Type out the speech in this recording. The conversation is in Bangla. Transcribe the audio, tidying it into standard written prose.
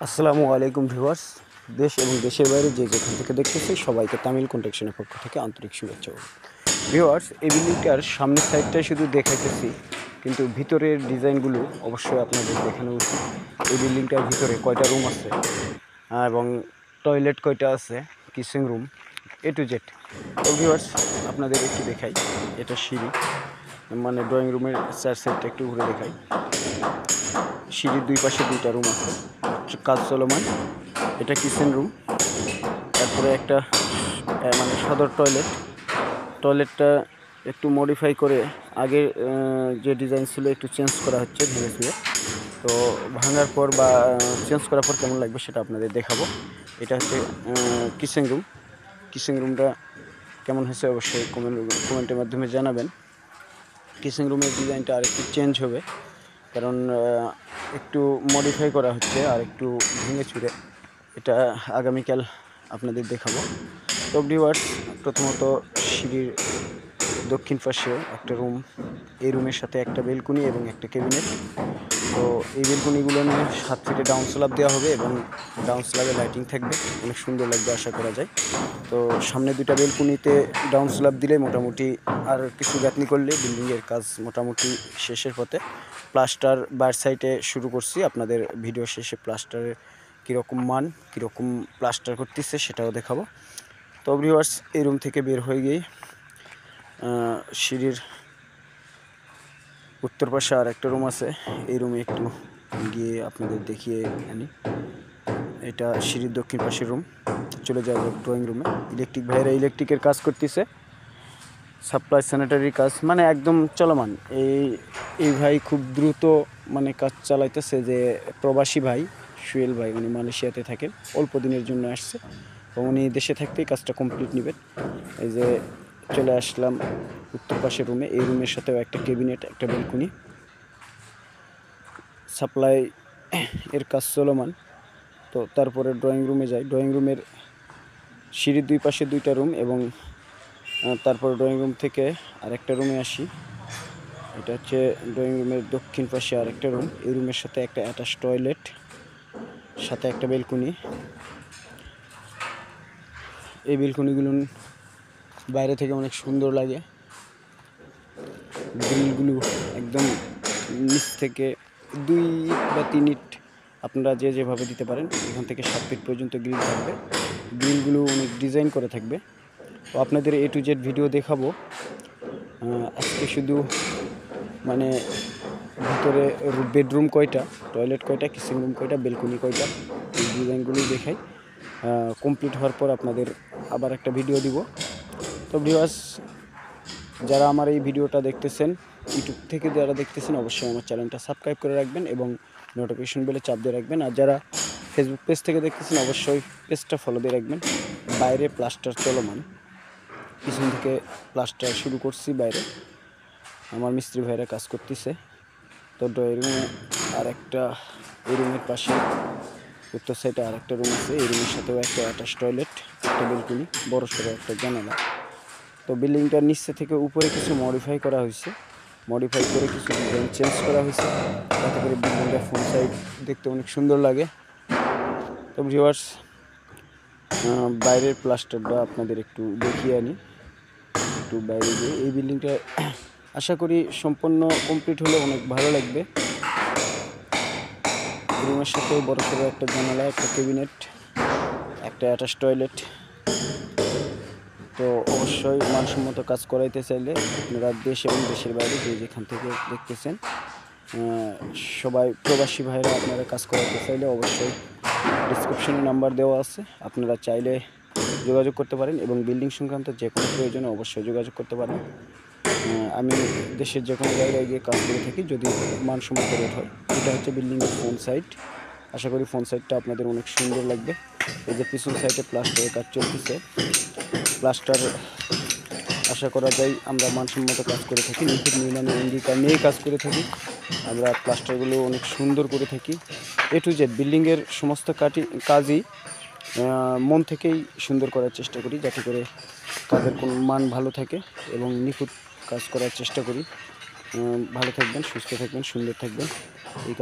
আসসালামু আলাইকুম ভিউয়ার্স। দেশ এবং দেশের বাইরে যে যেখান থেকে দেখতেছি সবাইকে তামিল কন্ট্রাকশনের পক্ষ থেকে আন্তরিক শুভেচ্ছা। ভিউয়ার্স, এই বিল্ডিংটার সামনের সাইডটাই শুধু দেখাইতেছি, কিন্তু ভিতরের ডিজাইনগুলো অবশ্যই আপনাদের দেখানো উচিত। এই বিল্ডিংটার ভিতরে কয়টা রুম আছে এবং টয়লেট কয়টা আছে, kitchen room, A to Z. তো ভিউয়ার্স, আপনাদের একটু দেখাই। এটা সিঁড়ি, মানে ড্রয়িং রুমের চার সাইডটা একটু ঘুরে দেখাই। সিঁড়ির দুই পাশে দুইটা রুম আছে, কাজ চলমান। এটা কিচেন রুম, তারপরে একটা মানে সদর টয়লেটটা একটু মডিফাই করে আগের যে ডিজাইন ছিল একটু চেঞ্জ করা হচ্ছে ধীরে ধীরে। তো ভাঙার পর বা চেঞ্জ করার পর কেমন লাগবে সেটা আপনাদের দেখাবো। এটা হচ্ছে কিচেন রুমটা কেমন হয়েছে অবশ্যই কমেন্টের মাধ্যমে জানাবেন। কিচেন রুমের ডিজাইনটা আর একটু চেঞ্জ হবে, কারণ একটু মডিফাই করা হচ্ছে আর একটু ভেঙে চুরে। এটা আগামীকাল আপনাদের দেখাবো। তো ভিউয়ার্স, প্রথমত সিঁড়ির দক্ষিণ পাশে একটা রুম, এই রুমের সাথে একটা বেলকুনি এবং একটা ক্যাবিনেট। তো এই বেলকুনিগুলো নিয়ে 7 ফিটে ডাউন স্ল্যাব দেওয়া হবে এবং ডাউন স্ল্যাবে লাইটিং থাকবে, অনেক সুন্দর লাগবে আশা করা যায়। তো সামনে দুইটা বেলকুনিতে ডাউন স্ল্যাব দিলে মোটামুটি আর কিছু গাঁথনি করলে বিল্ডিংয়ের কাজ মোটামুটি শেষের পথে। প্লাস্টার বাইর সাইডে শুরু করছি, আপনাদের ভিডিও শেষে প্লাস্টারের কীরকম মান, কীরকম প্লাস্টার করতেছে সেটাও দেখাবো। তো ভিউয়ার্স, এই রুম থেকে বের হয়ে গিয়ে সিঁড়ির উত্তর পাশে আর একটা রুম আছে, এই রুমে একটু গিয়ে আপনাদের দেখিয়ে আনি। এটা সিঁড়ির দক্ষিণ পাশের রুম। চলে যাবো ড্রয়িং রুমে। ইলেকট্রিক ভাইয়েরা ইলেকট্রিকের কাজ করতেছে, সাপ্লাই স্যানিটারির কাজ মানে একদম চলমান। এই ভাই খুব দ্রুত মানে কাজ চালাইতেছে। যে প্রবাসী ভাই সুয়েল ভাই, উনি মালয়েশিয়াতে থাকেন, অল্প দিনের জন্য আসছে, তো উনি দেশে থাকতেই কাজটা কমপ্লিট নেবেন। এই যে চলে আসলাম উত্তর পাশের রুমে, এই রুমের সাথেও একটা ক্যাবিনেট, একটা বেলকুনি, সাপ্লাই এর কাজ চলমান। তো তারপরে ড্রয়িং রুমে যাই। ড্রয়িং রুমের সিঁড়ির দুই পাশে দুইটা রুম এবং তারপর ড্রয়িং রুম থেকে আরেকটা রুমে আসি। এটা হচ্ছে ড্রয়িং রুমের দক্ষিণ পাশে আরেকটা রুম, এই রুমের সাথে একটা অ্যাটাচ টয়লেট, সাথে একটা বেলকুনি। এই বেলকুনিগুলো বাইরে থেকে অনেক সুন্দর লাগে। গ্রিলগুলো একদম নিচ থেকে 2 বা 3 ইট আপনারা যেভাবে দিতে পারেন, এখান থেকে 7 ফিট পর্যন্ত গ্রিল থাকবে। গ্রিলগুলো অনেক ডিজাইন করে থাকবে। তো আপনাদের A to Z ভিডিও দেখাবো। আজকে শুধু মানে ভিতরে বেডরুম কয়টা, টয়লেট কয়টা, কিচেন রুম কয়টা, বেলকুনি কয়টা, এই ডিজাইনগুলো দেখাই। কমপ্লিট হওয়ার পর আপনাদের আবার একটা ভিডিও দিব। তো ভিউয়ার্স, যারা আমার এই ভিডিওটা দেখতেছেন, ইউটিউব থেকে যারা দেখতেছেন, অবশ্যই আমার চ্যানেলটা সাবস্ক্রাইব করে রাখবেন এবং নোটিফিকেশন বেলে চাপ দিয়ে রাখবেন। আর যারা ফেসবুক পেজ থেকে দেখতেছেন, অবশ্যই পেজটা ফলো দিয়ে রাখবেন। বাইরে প্লাস্টার চলমান, পিছন থেকে প্লাস্টার শুরু করছি বাইরে, আমার মিস্ত্রি ভাইরা কাজ করতেছে। তো ড্রয়িং রুমে আর একটা, এই রুমের পাশে উত্তর সাইডে আর একটা রুম আছে, এই রুমের সাথেও একটা অ্যাটাচ টয়লেট, একটা বেলকুনি, বড় সড়ো একটা জানালা। তো বিল্ডিংটার নিচে থেকে উপরে কিছু মডিফাই করা হয়েছে, মডিফাই করে কিছু ডিজাইন চেঞ্জ করা হয়েছে, যাতে করে বিল্ডিংটা ফ্রন্ট সাইড দেখতে অনেক সুন্দর লাগে। তো ভিউয়ার্স, বাইরের প্লাস্টারটা আপনাদের একটু দেখিয়ে আনি। একটু বাইরে গিয়ে এই বিল্ডিংটা আশা করি সম্পূর্ণ কমপ্লিট হলে অনেক ভালো লাগবে। রুমের সাথে বড় সড়ো একটা জানালা, একটা ক্যাবিনেট, একটা অ্যাটাচ টয়লেট। তো অবশ্যই মানসম্মত কাজ করাইতে চাইলে আপনারা দেশ এবং দেশের বাইরে যে যেখান থেকে দেখতেছেন, সবাই প্রবাসী ভাইরা আপনারা কাজ করাইতে চাইলে অবশ্যই ডিসক্রিপশনে নাম্বার দেওয়া আছে, আপনারা চাইলে যোগাযোগ করতে পারেন এবং বিল্ডিং সংক্রান্ত যে কোনো প্রয়োজনে অবশ্যই যোগাযোগ করতে পারেন। আমি দেশের যে কোনো জায়গায় গিয়ে কাজ করে থাকি যদি মানসম্মত রেট হয়। এটা হচ্ছে বিল্ডিংয়ের ফ্রন্ট সাইড। আশা করি ফ্রন্ট সাইডটা আপনাদের অনেক সুন্দর লাগবে। এই যে পিছন সাইডে প্লাস্টারের কাজ চলতেছে, প্লাস্টার আশা করা যায় আমরা মানসম্মত কাজ করে থাকি, নিখুঁত নির্মাণের অঙ্গীকার নিয়েই কাজ করে থাকি। আমরা প্লাস্টারগুলো অনেক সুন্দর করে থাকি। A to Z বিল্ডিংয়ের সমস্ত কাজই মন থেকেই সুন্দর করার চেষ্টা করি, যাতে করে কাজের কোনো মান ভালো থাকে এবং নিখুঁত কাজ করার চেষ্টা করি। ভালো থাকবেন, সুস্থ থাকবেন, সুন্দর থাকবেন। এই